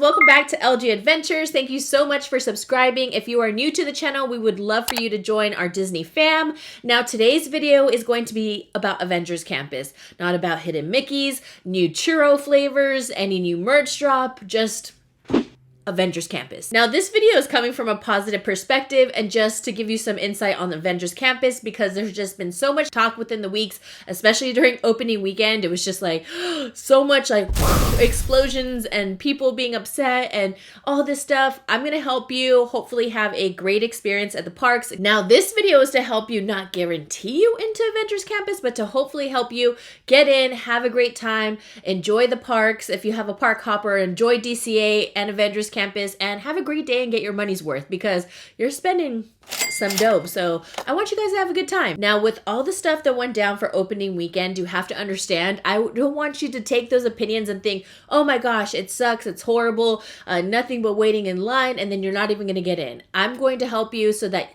Welcome back to LG Adventures. Thank you so much for subscribing. If you are new to the channel, we would love for you to join our Disney fam. Now, today's video is going to be about Avengers Campus, not about hidden Mickeys, new churro flavors, any new merch drop, just Avengers Campus. Now, this video is coming from a positive perspective and just to give you some insight on the Avengers Campus because there's just been so much talk within the weeks, especially during opening weekend. It was just like so much like explosions and people being upset and all this stuff. I'm going to help you hopefully have a great experience at the parks. Now, this video is to help you not guarantee you into Avengers Campus, but to hopefully help you get in, have a great time, enjoy the parks. If you have a park hopper, enjoy DCA and Avengers Campus and have a great day and get your money's worth because you're spending some dope. So I want you guys to have a good time. Now, with all the stuff that went down for opening weekend, you have to understand, I don't want you to take those opinions and think, oh my gosh, it sucks, it's horrible, nothing but waiting in line, and then you're not even going to get in. I'm going to help you so that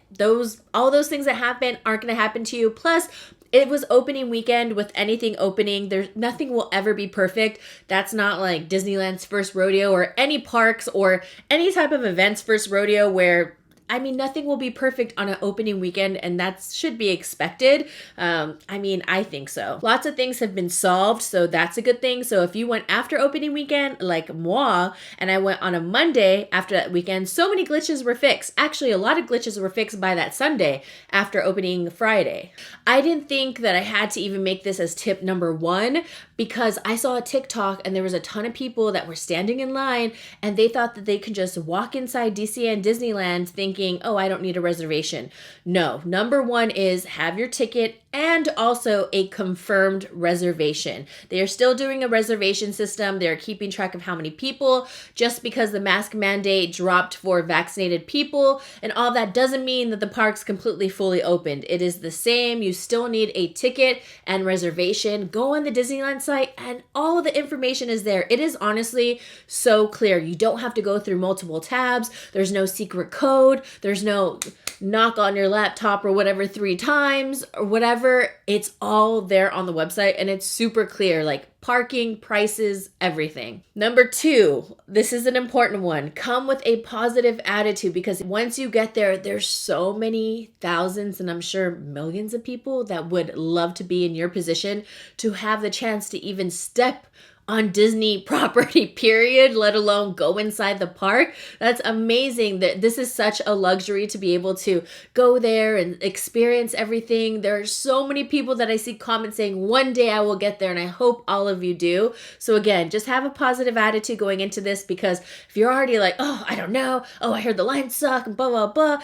all those things that happen aren't going to happen to you. Plus, it was opening weekend. With anything opening, nothing will ever be perfect. That's not like Disneyland's first rodeo or any parks or any type of event's first rodeo where nothing will be perfect on an opening weekend, and that should be expected. I think so. Lots of things have been solved, so that's a good thing. So if you went after opening weekend, like moi, and I went on a Monday after that weekend, so many glitches were fixed. Actually, a lot of glitches were fixed by that Sunday after opening Friday. I didn't think that I had to even make this as tip number 1 because I saw a TikTok and there was a ton of people that were standing in line and they thought that they could just walk inside DCA and Disneyland thinking, oh, I don't need a reservation. No, number 1 is have your ticket and also a confirmed reservation. They are still doing a reservation system. They're keeping track of how many people. Just because the mask mandate dropped for vaccinated people and all that doesn't mean that the park's completely fully opened. It is the same. You still need a ticket and reservation. Go on the Disneyland site and all of the information is there. It is honestly so clear. You don't have to go through multiple tabs. There's no secret code. There's no knock on your laptop or whatever 3 times or whatever. It's all there on the website and it's super clear, like parking, prices, everything. Number 2, this is an important one. Come with a positive attitude because once you get there, there's so many thousands and I'm sure millions of people that would love to be in your position to have the chance to even step on Disney property, period, let alone go inside the park. That's amazing that this is such a luxury to be able to go there and experience everything. There are so many people that I see comments saying, one day I will get there, and I hope all of you do. So again, just have a positive attitude going into this because if you're already like, oh, I don't know, oh, I heard the lines suck, and blah, blah, blah,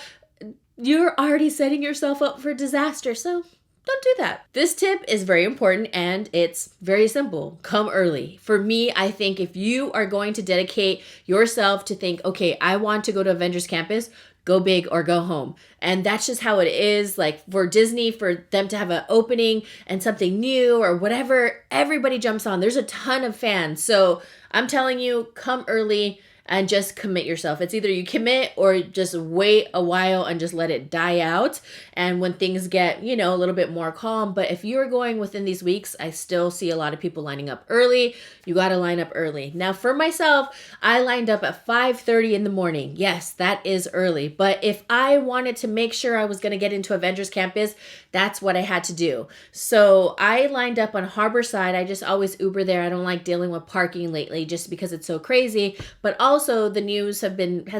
you're already setting yourself up for disaster. So don't do that. This tip is very important and it's very simple. Come early. For me, I think if you are going to dedicate yourself to think, okay, I want to go to Avengers Campus, go big or go home. And that's just how it is. Like for Disney, for them to have an opening and something new or whatever, everybody jumps on. There's a ton of fans. So I'm telling you, come early and just commit yourself. It's either you commit or just wait a while and just let it die out. And when things get, a little bit more calm. But if you're going within these weeks, I still see a lot of people lining up early. You got to line up early. Now for myself, I lined up at 5:30 in the morning. Yes, that is early. But if I wanted to make sure I was going to get into Avengers Campus, that's what I had to do. So I lined up on Harborside. I just always Uber there. I don't like dealing with parking lately just because it's so crazy. But also the news has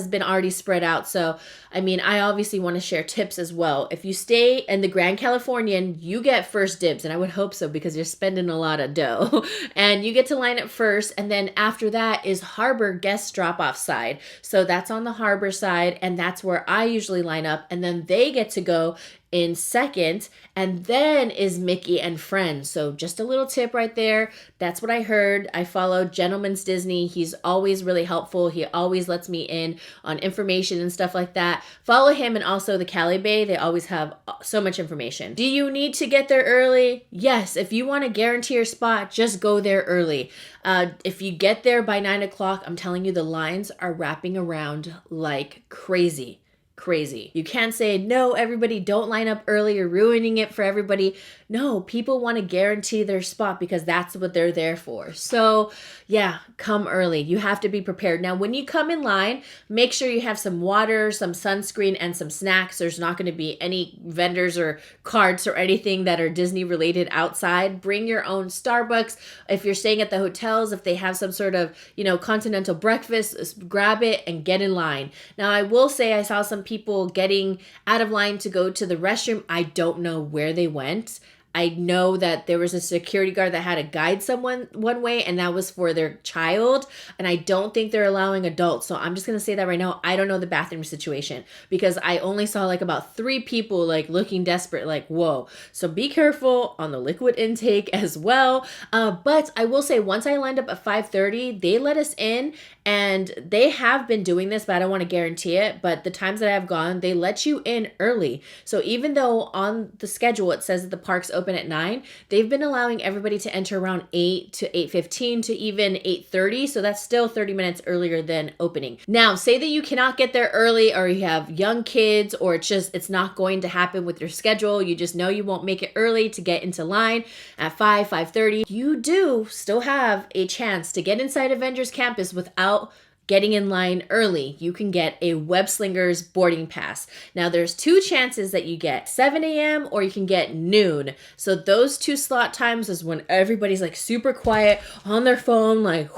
been already spread out. So, I obviously want to share tips as well. If you stay in the Grand Californian, you get first dibs. And I would hope so because you're spending a lot of dough. And you get to line up first. And then after that is Harbor guest drop-off side. So that's on the Harbor side. And that's where I usually line up. And then they get to go in second, and then is Mickey and Friends. So just a little tip right there. That's what I heard. I follow Gentleman's Disney. He's always really helpful. He always lets me in on information and stuff like that. Follow him and also the Cali Bay. They always have so much information. Do you need to get there early? Yes. If you want to guarantee your spot, just go there early. If you get there by 9 o'clock, I'm telling you, the lines are wrapping around like crazy. crazy. You can't say, no, everybody don't line up early, you're ruining it for everybody. No, people want to guarantee their spot because that's what they're there for. So yeah, come early. You have to be prepared. Now, when you come in line, make sure you have some water, some sunscreen, and some snacks. There's not going to be any vendors or carts or anything that are Disney related outside. Bring your own Starbucks. If you're staying at the hotels, if they have some sort of, continental breakfast, grab it and get in line. Now, I will say I saw some people getting out of line to go to the restroom. I don't know where they went. I know that there was a security guard that had to guide someone one way, and that was for their child. And I don't think they're allowing adults. So I'm just going to say that right now. I don't know the bathroom situation because I only saw like about 3 people like looking desperate, like, whoa. So be careful on the liquid intake as well. But I will say once I lined up at 5:30, they let us in, and they have been doing this, but I don't want to guarantee it. But the times that I've gone, they let you in early. So even though on the schedule it says that the park's open at 9, they've been allowing everybody to enter around 8 to 8:15 to even 8:30. So that's still 30 minutes earlier than opening. Now, say that you cannot get there early, or you have young kids, or it's not going to happen with your schedule. You just know you won't make it early to get into line at 5:30. You do still have a chance to get inside Avengers Campus without getting in line early. You can get a Web Slingers boarding pass. Now, there's 2 chances that you get, 7 a.m. or you can get noon. So those 2 slot times is when everybody's like super quiet on their phone, like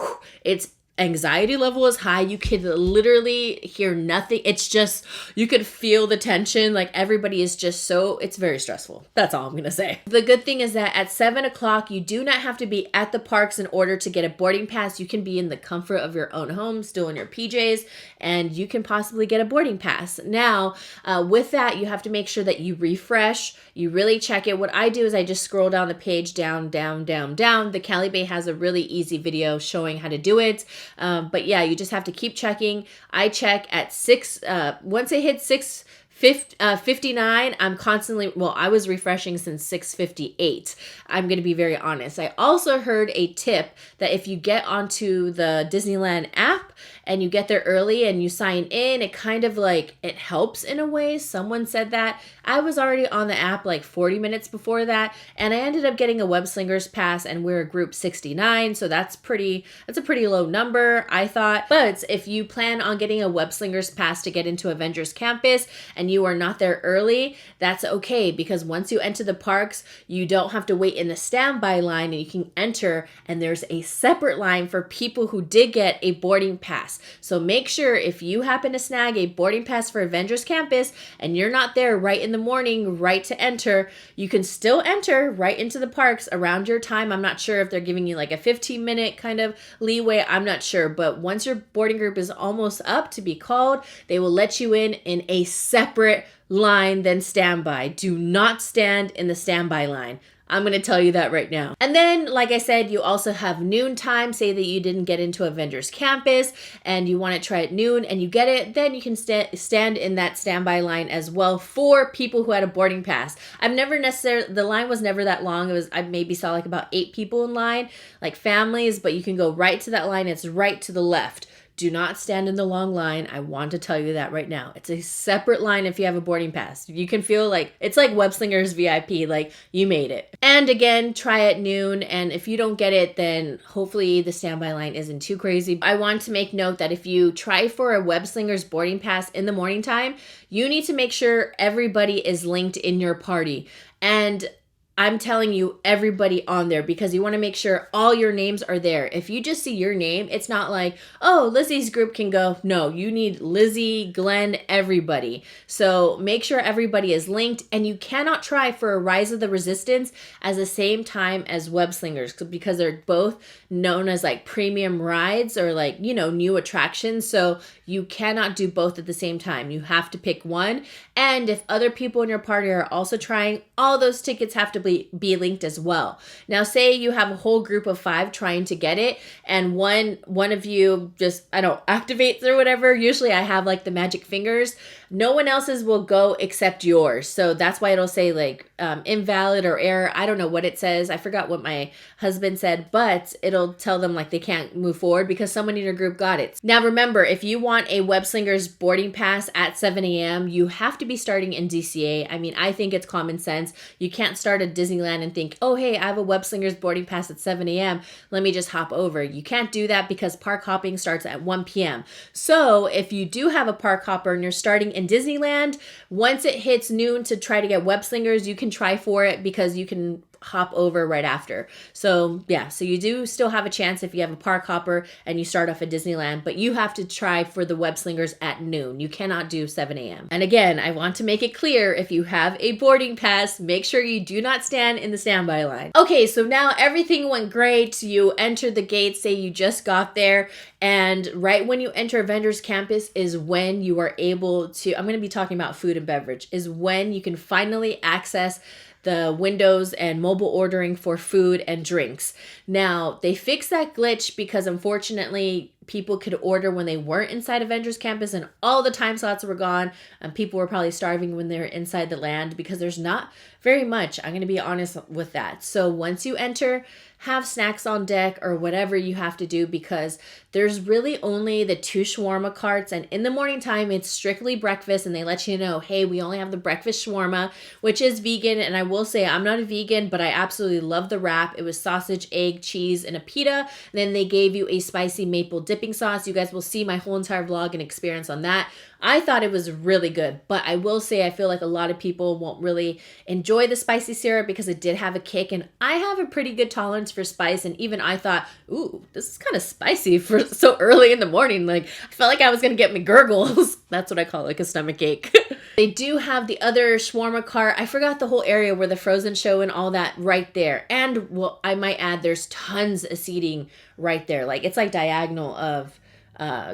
it's anxiety level is high. You could literally hear nothing. It's just, you could feel the tension. Like everybody is just it's very stressful. That's all I'm going to say. The good thing is that at 7 o'clock, you do not have to be at the parks in order to get a boarding pass. You can be in the comfort of your own home, still in your PJs, and you can possibly get a boarding pass. Now, with that, you have to make sure that you refresh, you really check it. What I do is I just scroll down the page, down. The Cali Bay has a really easy video showing how to do it. But yeah, you just have to keep checking. I check at 6, once it hits 6:59, I'm constantly, I was refreshing since 6:58. I'm going to be very honest. I also heard a tip that if you get onto the Disneyland app and you get there early and you sign in, it kind of like, it helps in a way. Someone said that. I was already on the app like 40 minutes before that, and I ended up getting a Web Slingers pass, and we're group 69, so that's a pretty low number, I thought. But if you plan on getting a Web Slingers pass to get into Avengers Campus and you are not there early, that's okay, because once you enter the parks, you don't have to wait in the standby line, and you can enter, and there's a separate line for people who did get a boarding pass. So make sure if you happen to snag a boarding pass for Avengers Campus and you're not there right in the morning, right to enter, you can still enter right into the parks around your time. I'm not sure if they're giving you like a 15-minute kind of leeway. I'm not sure. But once your boarding group is almost up to be called, they will let you in a separate line than standby. Do not stand in the standby line. I'm going to tell you that right now. And then, like I said, you also have noon time. Say that you didn't get into Avengers Campus and you want to try at noon and you get it, then you can stand in that standby line as well for people who had a boarding pass. The line was never that long. I maybe saw like about 8 people in line, like families, but you can go right to that line. It's right to the left. Do not stand in the long line. I want to tell you that right now. It's a separate line if you have a boarding pass. You can feel like it's like Web Slingers VIP, like you made it. And again, try at noon. And if you don't get it, then hopefully the standby line isn't too crazy. I want to make note that if you try for a Web Slingers boarding pass in the morning time, you need to make sure everybody is linked in your party. And I'm telling you, everybody on there, because you want to make sure all your names are there. If you just see your name, it's not like, oh, Lizzie's group can go. No, you need Lizzie, Glenn, everybody. So make sure everybody is linked, and you cannot try for a Rise of the Resistance at the same time as Web Slingers, because they're both known as like premium rides or like, new attractions. So you cannot do both at the same time. You have to pick one. And if other people in your party are also trying, all those tickets have to be linked as well. Now, say you have a whole group of 5 trying to get it, and one of you just, activates or whatever. Usually I have like the magic fingers. no one else's will go except yours. So that's why it'll say like invalid or error. I don't know what it says. I forgot what my husband said, but it'll tell them like they can't move forward because someone in your group got it. Now remember, if you want a Web Slingers boarding pass at 7 a.m., you have to be starting in DCA. I mean, I think it's common sense. You can't start at Disneyland and think, oh, hey, I have a Web Slingers boarding pass at 7 a.m. Let me just hop over. You can't do that because park hopping starts at 1 p.m. So if you do have a park hopper and you're starting in Disneyland, once it hits noon to try to get Web Slingers, you can try for it because you can hop over right after. So yeah, so you do still have a chance if you have a park hopper and you start off at Disneyland, but you have to try for the Web Slingers at noon. You cannot do 7 a.m. And again, I want to make it clear, if you have a boarding pass, make sure you do not stand in the standby line. Okay, so now everything went great. You entered the gate, say you just got there, and right when you enter Avengers Campus is when you are able to, I'm going to be talking about food and beverage, is when you can finally access the windows and mobile ordering for food and drinks. Now, they fixed that glitch because unfortunately people could order when they weren't inside Avengers Campus and all the time slots were gone, and people were probably starving when they're inside the land because there's not very much. I'm going to be honest with that. So once you enter, have snacks on deck or whatever you have to do, because there's really only the 2 shawarma carts, and in the morning time it's strictly breakfast, and they let you know, hey, we only have the breakfast shawarma, which is vegan. And I will say I'm not a vegan, but I absolutely love the wrap. It was sausage, egg, cheese, and a pita. And then they gave you a spicy maple dipping sauce. You guys will see my whole entire vlog and experience on that. I thought it was really good, but I will say I feel like a lot of people won't really enjoy the spicy syrup because it did have a kick, and I have a pretty good tolerance for spice, and even I thought, ooh, this is kind of spicy for so early in the morning. Like, I felt like I was gonna get me gurgles. That's what I call it, like a stomach ache. They do have the other shawarma cart. I forgot the whole area where the Frozen show and all that right there. And well, I might add, there's tons of seating right there. Like, it's like diagonal of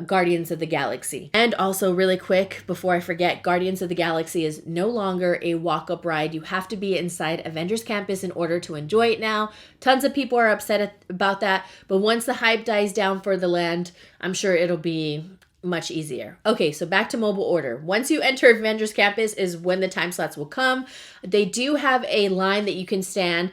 Guardians of the Galaxy. And also really quick before I forget, Guardians of the Galaxy is no longer a walk-up ride. You have to be inside Avengers Campus in order to enjoy it now. Tons of people are upset about that, but once the hype dies down for the land, I'm sure it'll be much easier. Okay, so back to mobile order. Once you enter Avengers Campus is when the time slots will come. They do have a line that you can stand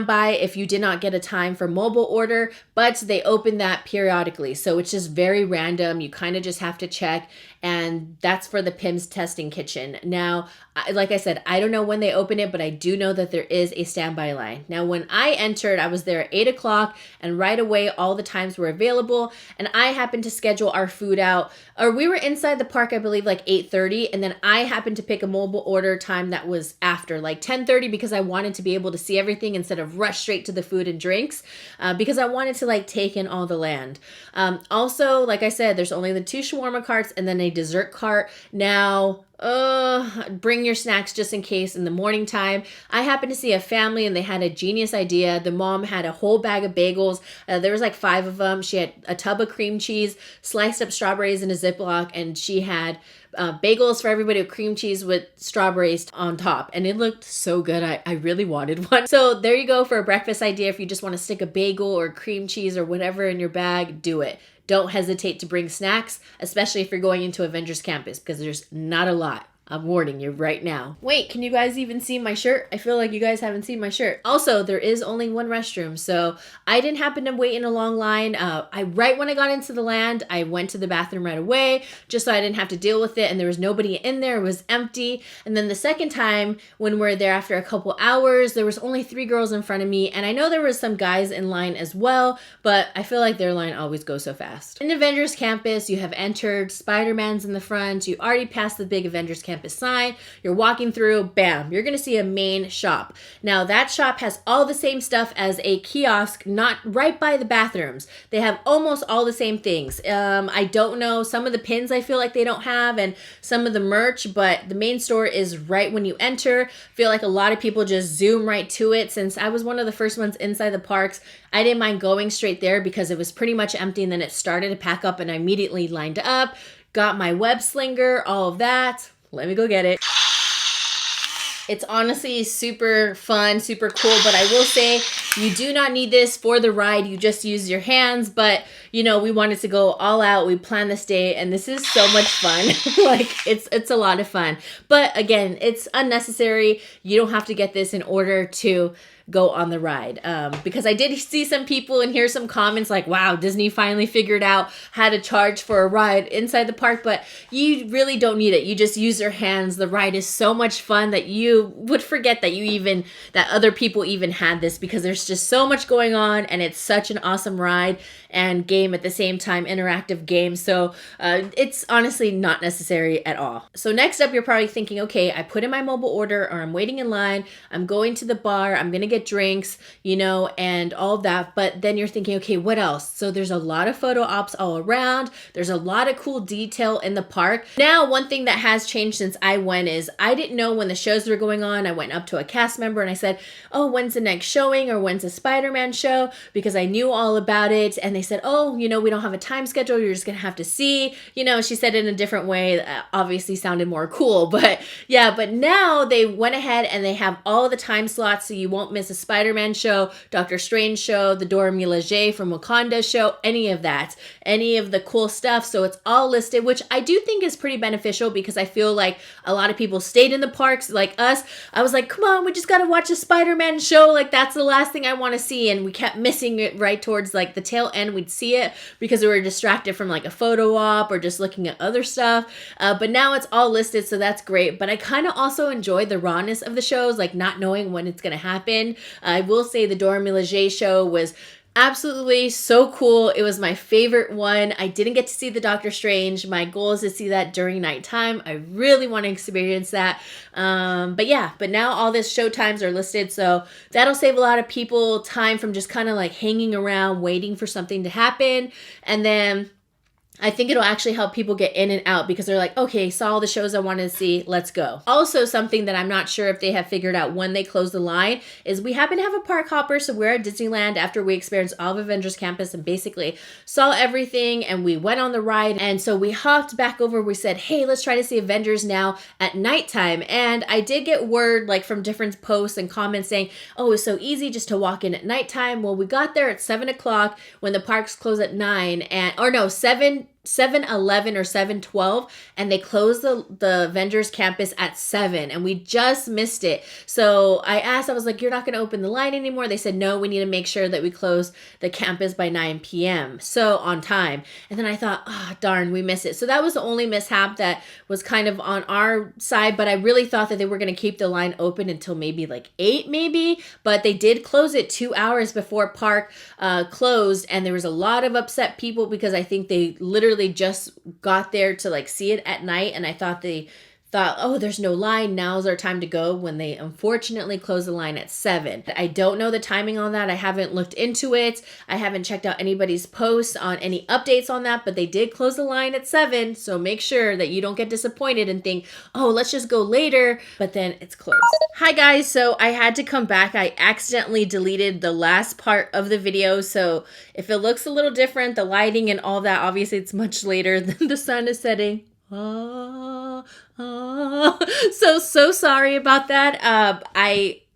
by if you did not get a time for mobile order, but they open that periodically. So it's just very random. You kind of just have to check, and that's for the PIMS testing kitchen. Now, like I said, I don't know when they open it, but I do know that there is a standby line. Now, when I entered, I was there at 8 o'clock, and right away, all the times were available, and I happened to schedule our food out, or we were inside the park, I believe, like 8:30, and then I happened to pick a mobile order time that was after, like 10:30, because I wanted to be able to see everything instead of rush straight to the food and drinks, because I wanted to like take in all the land. Also, like I said, there's only the 2 shawarma carts and then a dessert cart. Now, bring your snacks just in case in the morning time. I happened to see a family and they had a genius idea. The mom had a whole bag of bagels. There was like 5 of them. She had a tub of cream cheese, sliced up strawberries in a Ziploc, and she had bagels for everybody with cream cheese with strawberries on top. And it looked so good. I really wanted one. So there you go for a breakfast idea. If you just want to stick a bagel or cream cheese or whatever in your bag, do it. Don't hesitate to bring snacks, especially if you're going into Avengers Campus, because there's not a lot. I'm warning you right now. Wait, can you guys even see my shirt? I feel like you guys haven't seen my shirt. Also, there is only 1 restroom, so I didn't happen to wait in a long line. Right when I got into the land, I went to the bathroom right away, just so I didn't have to deal with it, and there was nobody in there. It was empty. And then the second time, when we're there after a couple hours, there was only 3 girls in front of me, and I know there was some guys in line as well, but I feel like their line always goes so fast. In Avengers Campus, you have entered. Spider-Man's in the front. You already passed the big Avengers Campus sign. You're walking through, bam, you're gonna see a main shop. Now that shop has all the same stuff as a kiosk, not right by the bathrooms. They have almost all the same things. I don't know, some of the pins I feel like they don't have, and some of the merch, but the main store is right when you enter. I feel like a lot of people just zoom right to it. Since I was one of the first ones inside the parks, I didn't mind going straight there because it was pretty much empty, and then it started to pack up, and I immediately lined up, got my web slinger, all of that. Let me go get it. It's honestly super fun, super cool, but I will say You do not need this for the ride. You just use your hands, but you know, we wanted to go all out. We planned this day and this is so much fun. Like it's a lot of fun. But again, it's unnecessary. You don't have to get this in order to go on the ride. Because I did see some people and hear some comments like, wow, Disney finally figured out how to charge for a ride inside the park, but you really don't need it. You just use your hands. The ride is so much fun that you would forget that that other people even had this, because there's just so much going on and it's such an awesome ride and game at the same time, interactive game. So it's honestly not necessary at all. So next up, you're probably thinking, okay, I put in my mobile order or I'm waiting in line, I'm going to the bar, I'm gonna get drinks, you know, and all of that. But then you're thinking, okay, what else? So there's a lot of photo ops all around. There's a lot of cool detail in the park. Now, one thing that has changed since I went is I didn't know when the shows were going on. I went up to a cast member and I said, oh, when's the next showing or when's the Spider-Man show? Because I knew all about it. And they said, oh, you know, we don't have a time schedule. You're just going to have to see. You know, she said it in a different way that obviously sounded more cool. But yeah, but now they went ahead and they have all the time slots so you won't miss a Spider-Man show, Doctor Strange show, the Dora Milaje from Wakanda show, any of that, any of the cool stuff. So it's all listed, which I do think is pretty beneficial because I feel like a lot of people stayed in the parks like us. I was like, come on, we just got to watch a Spider-Man show. Like that's the last thing I want to see. And we kept missing it right towards like the tail end. We'd see it because we were distracted from like a photo op or just looking at other stuff. But now it's all listed. So that's great. But I kind of also enjoy the rawness of the shows, like not knowing when it's going to happen. I will say the Dora Milaje show was absolutely so cool. It was my favorite one. I didn't get to see the Doctor Strange. My goal is to see that during nighttime. I really want to experience that. But yeah, but now all this show times are listed. So that'll save a lot of people time from just kind of like hanging around waiting for something to happen. And then I think it'll actually help people get in and out because they're like, okay, saw all the shows I wanted to see, let's go. Also, something that I'm not sure if they have figured out when they close the line is we happen to have a park hopper. So we're at Disneyland after we experienced all of Avengers Campus and basically saw everything and we went on the ride. And so we hopped back over. We said, hey, let's try to see Avengers now at nighttime. And I did get word like from different posts and comments saying, oh, it's so easy just to walk in at nighttime. Well, we got there at 7 o'clock when the parks close at 9 and, or no, 7:11 or 7:12, and they closed the Avengers campus at 7, and we just missed it. So I asked, I was like, you're not going to open the line anymore? They said, no, we need to make sure that we close the campus by 9 p.m. So on time. And then I thought, oh, darn, we missed it. So that was the only mishap that was kind of on our side, but I really thought that they were going to keep the line open until maybe like 8 maybe, but they did close it 2 hours before park closed, and there was a lot of upset people because I think they literally just got there to like see it at night, and I thought oh, there's no line, now's our time to go, when they unfortunately closed the line at 7. I don't know the timing on that. I haven't looked into it. I haven't checked out anybody's posts on any updates on that, but they did close the line at 7. So make sure that you don't get disappointed and think, oh, let's just go later, but then it's closed. Hi guys, so I had to come back. I accidentally deleted the last part of the video. So if it looks a little different, the lighting and all that, obviously it's much later than the sun is setting. So sorry about that.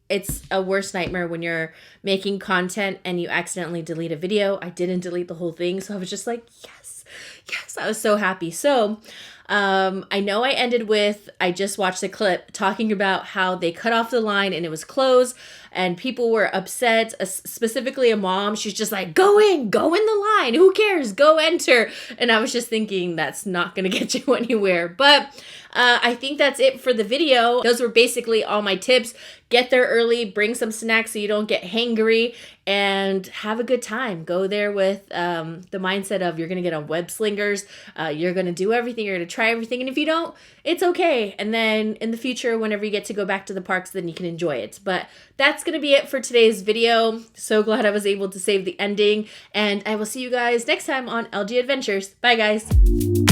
It's a worst nightmare when you're making content and you accidentally delete a video. I didn't delete the whole thing, so I was just like, yes, I was so happy. So I know I ended with, I just watched the clip talking about how they cut off the line and it was closed and people were upset, specifically a mom. She's just like, go in the line. Who cares? Go enter. And I was just thinking that's not going to get you anywhere. But I think that's it for the video. Those were basically all my tips. Get there early, bring some snacks so you don't get hangry, and have a good time. Go there with the mindset of you're going to get on web slingers. You're going to do everything. You're going to try everything. And if you don't, it's okay. And then in the future, whenever you get to go back to the parks, then you can enjoy it. But that's going to be it for today's video. So glad I was able to save the ending. And I will see you guys next time on LG Adventures. Bye, guys.